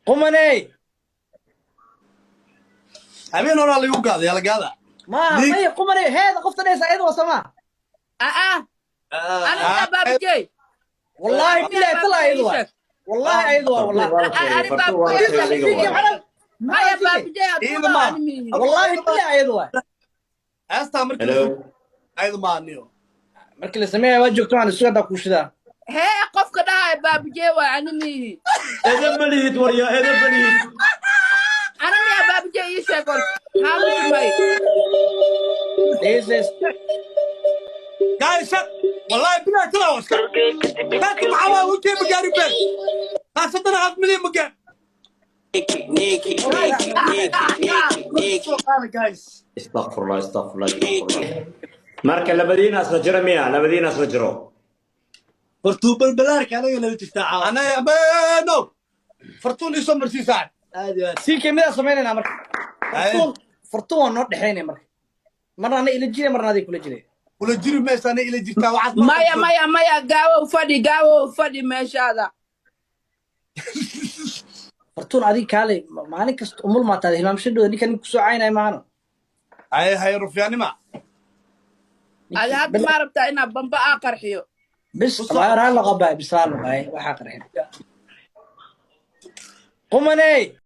قمني habeen hore la igu gaaday la gaada ما طيب قمني هذا قفت ليس عيد وسما أنا باب جاي والله بالله طلع عيد والله عيد والله أنا باب جاي ما يا باب جاي والله بالله عيد asta markii aydu maaniyo markii la sameeyo wajigto aan isku dad ku shida هي قف كده باب جاي وأنا مي إذا بليد وريا إذا بليد أنا يا باب جاي يشكل هامش ماي this guys wallahi bilaa tala waska dadku maxaa u jeeb gaari been taasatana had milyan magan guys استغفر الله استغفر الله استغفر الله marka labadiina asla jira miya labadiina asla jiro فرتوبل بلارك أنا اللي تستعار ana abeeno fartuun isoo marsi saad هذه si kamida sameynayna marka fartuun noo dhaxeynay marka marna ana ila jiray marna adii kula jiray kula jiri meesana ila jirtaa waxaad maya gaawo fadhi meeshaada fartuun adii kaalay maalin kasta umul maataa hilmaamshadooda ninkan ku soo caynay maano hay rufyaanima ada hadda ma rabtaa inaad bamba aa qarxiyo بس طبعا هلا غباي بس هلا غباي وحقرين قمني